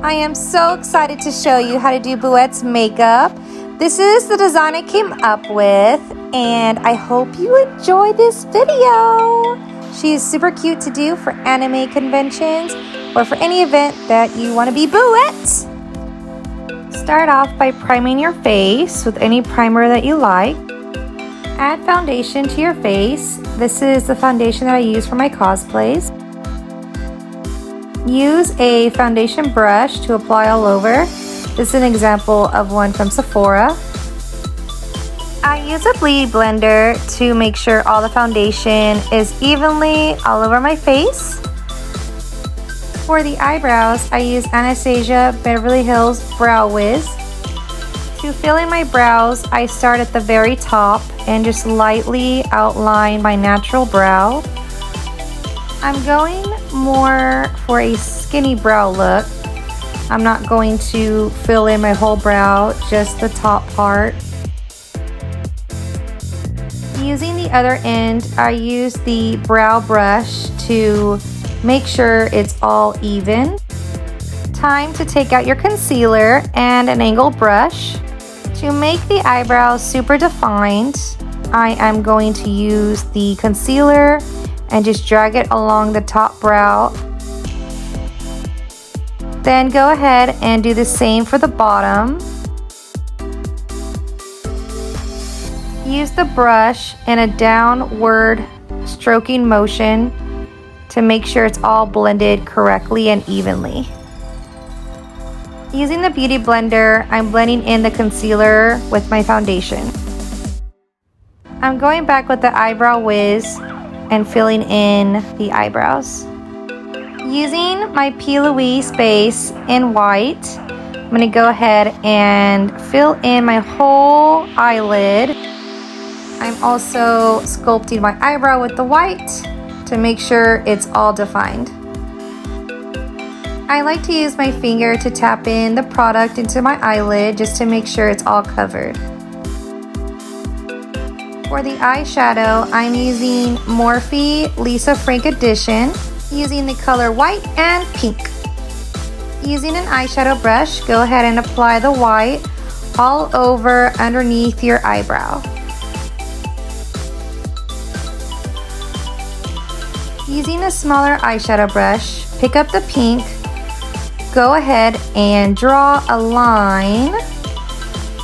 I am so excited to show you how to do Booette's makeup. This is the design I came up with, and I hope you enjoy this video. She is super cute to do for anime conventions or for any event that you want to be Booette. Start off by priming your face with any primer that you like. Add foundation to your face. This is the foundation that I use for my cosplays. Use a foundation brush to apply all over. This is an example of one from Sephora. I use a bleed blender to make sure all the foundation is evenly all over my face. For the eyebrows, I use Anastasia Beverly Hills Brow Wiz. To fill in my brows, I start at the very top and just lightly outline my natural brow. I'm going more for a skinny brow look. I'm not going to fill in my whole brow, just the top part. Using the other end, I use the brow brush to make sure it's all even. Time to take out your concealer and an angled brush. To make the eyebrows super defined, I am going to use the concealer and just drag it along the top brow. Then go ahead and do the same for the bottom. Use the brush in a downward stroking motion to make sure it's all blended correctly and evenly. Using the beauty blender, I'm blending in the concealer with my foundation. I'm going back with the eyebrow wiz and filling in the eyebrows. Using my P. Louise base in white, I'm going to go ahead and fill in my whole eyelid. I'm also sculpting my eyebrow with the white to make sure it's all defined. I like to use my finger to tap in the product into my eyelid just to make sure it's all covered. For the eyeshadow, I'm using Morphe Lisa Frank Edition, using the color white and pink. Using an eyeshadow brush, go ahead and apply the white all over underneath your eyebrow. Using a smaller eyeshadow brush, pick up the pink, go ahead and draw a line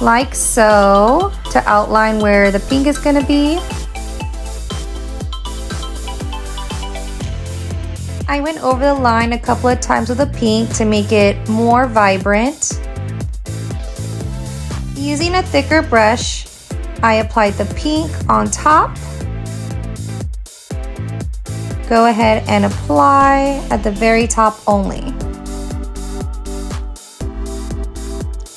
like so to outline where the pink is going to be. I went over the line a couple of times with the pink to make it more vibrant. Using a thicker brush, I applied the pink on top. Go ahead and apply at the very top only.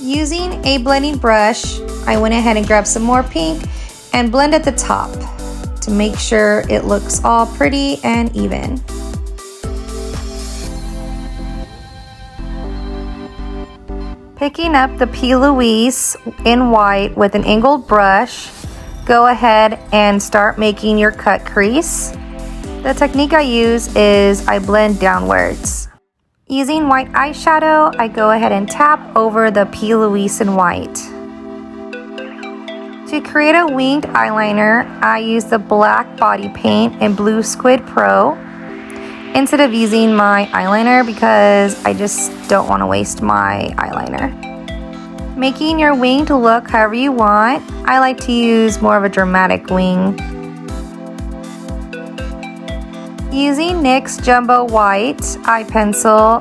Using a blending brush, I went ahead and grabbed some more pink and blend at the top to make sure it looks all pretty and even. Picking up the P. Louise in white with an angled brush, go ahead and start making your cut crease. The technique I use is I blend downwards. Using white eyeshadow, I go ahead and tap over the P. Louise in white. To create a winged eyeliner, I use the black body paint in Blue Squid Pro instead of using my eyeliner because I just don't want to waste my eyeliner. Making your winged look however you want. I like to use more of a dramatic wing. Using NYX Jumbo White eye pencil,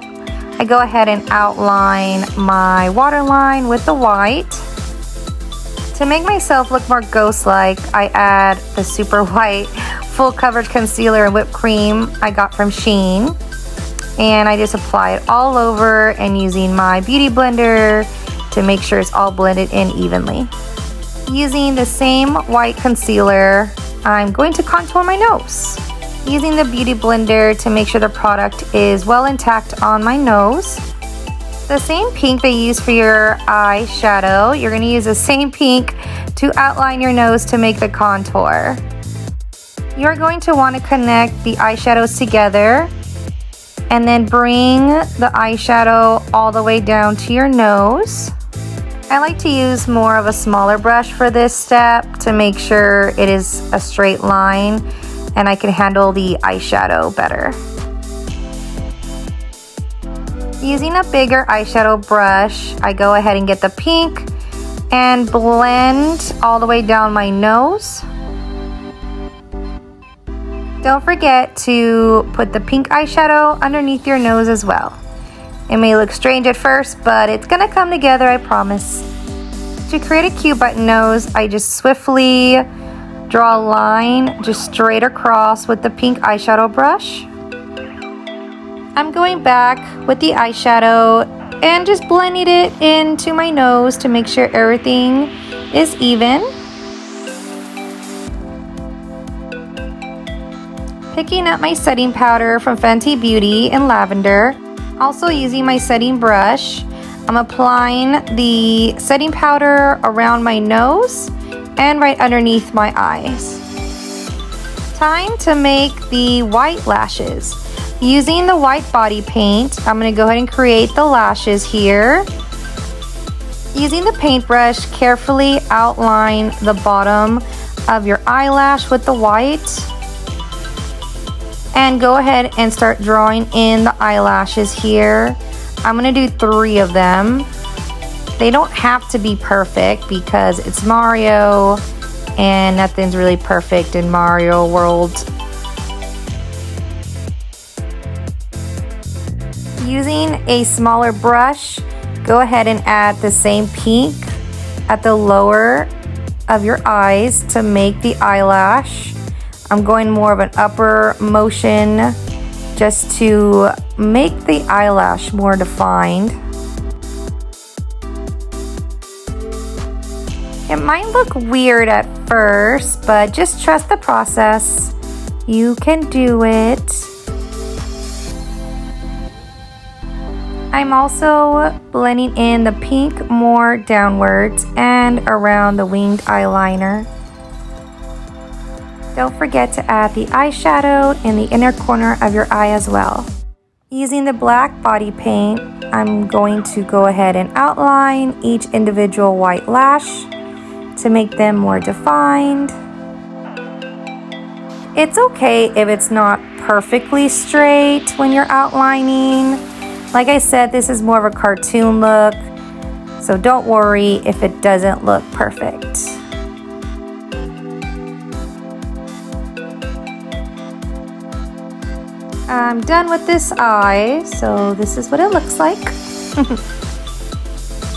I go ahead and outline my waterline with the white. To make myself look more ghost-like, I add the super white full coverage concealer and whipped cream I got from Shein. And I just apply it all over and using my beauty blender to make sure it's all blended in evenly. Using the same white concealer, I'm going to contour my nose. Using the beauty blender to make sure the product is well intact on my nose. The same pink they use for your eyeshadow, you're going to use the same pink to outline your nose to make the contour. You're going to want to connect the eyeshadows together And then bring the eyeshadow all the way down to your nose. I like to use more of a smaller brush for this step to make sure it is a straight line and I can handle the eyeshadow better. Using a bigger eyeshadow brush, I go ahead and get the pink and blend all the way down my nose. Don't forget to put the pink eyeshadow underneath your nose as well. It may look strange at first, but it's gonna come together, I promise. To create a cute button nose, I just swiftly draw a line just straight across with the pink eyeshadow brush. I'm going back with the eyeshadow and just blending it into my nose to make sure everything is even. Picking up my setting powder from Fenty Beauty in lavender. Also using my setting brush, I'm applying the setting powder around my nose and right underneath my eyes. Time to make the white lashes. Using the white body paint, I'm going to go ahead and create the lashes here. Using the paintbrush, carefully outline the bottom of your eyelash with the white. And go ahead and start drawing in the eyelashes here. I'm gonna do 3 of them. They don't have to be perfect because it's Mario and nothing's really perfect in Mario World. Using a smaller brush, go ahead and add the same pink at the lower of your eyes to make the eyelash. I'm going more of an upper motion just to make the eyelash more defined. It might look weird at first, but just trust the process. You can do it. I'm also blending in the pink more downwards and around the winged eyeliner. Don't forget to add the eyeshadow in the inner corner of your eye as well. Using the black body paint, I'm going to go ahead and outline each individual white lash to make them more defined. It's okay if it's not perfectly straight when you're outlining. Like I said, this is more of a cartoon look, so don't worry if it doesn't look perfect. I'm done with this eye, so this is what it looks like.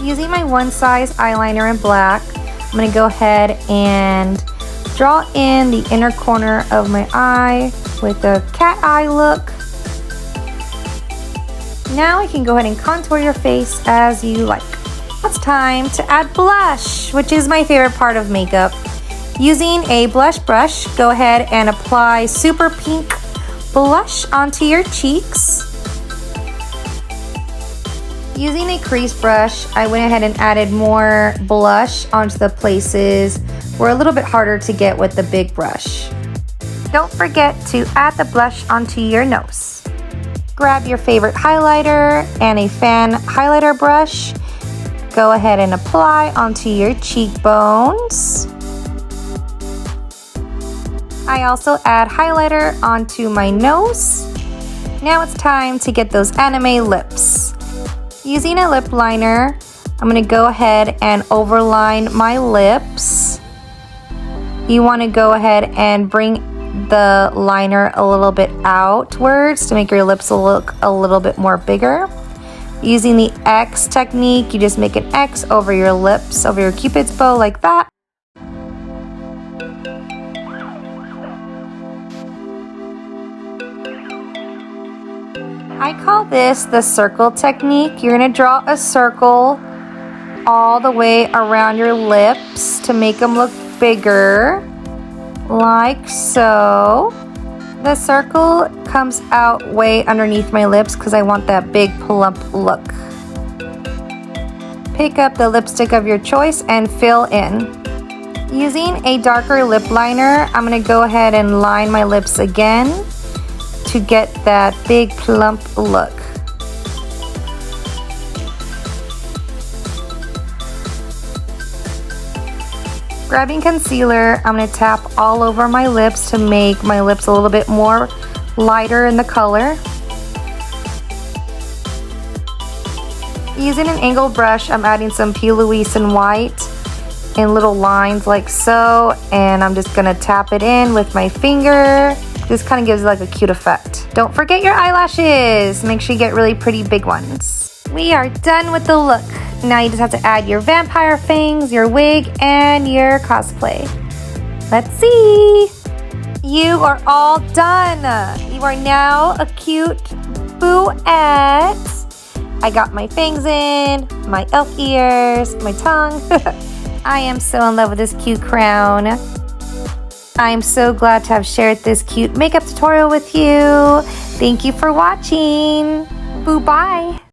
Using my one size eyeliner in black, I'm going to go ahead and draw in the inner corner of my eye with a cat eye look. Now you can go ahead and contour your face as you like. It's time to add blush, which is my favorite part of makeup. Using a blush brush, go ahead and apply super pink blush onto your cheeks. Using a crease brush, I went ahead and added more blush onto the places were a little bit harder to get with the big brush. Don't forget to add the blush onto your nose. Grab your favorite highlighter and a fan highlighter brush. Go ahead and apply onto your cheekbones. I also add highlighter onto my nose. Now it's time to get those anime lips. Using a lip liner, I'm going to go ahead and overline my lips. You want to go ahead and bring the liner a little bit outwards to make your lips look a little bit more bigger. Using the X technique, you just make an X over your lips, over your cupid's bow like that. I call this the circle technique. You're going to draw a circle all the way around your lips to make them look bigger, like so. The circle comes out way underneath my lips because I want that big plump look. Pick up the lipstick of your choice and fill in. Using a darker lip liner, I'm going to go ahead and line my lips again. to get that big plump look. Grabbing concealer, I'm going to tap all over my lips to make my lips a little bit more lighter in the color. Using an angled brush, I'm adding some P. Louise in white in little lines like so, and I'm just going to tap it in with my finger. This kind of gives like a cute effect. Don't forget your eyelashes. Make sure you get really pretty big ones. We are done with the look. Now you just have to add your vampire fangs, your wig, and your cosplay. Let's see. You are all done. You are now a cute Booette. I got my fangs in, my elf ears, my tongue. I am so in love with this cute crown. I am so glad to have shared this cute makeup tutorial with you. Thank you for watching. Boo bye.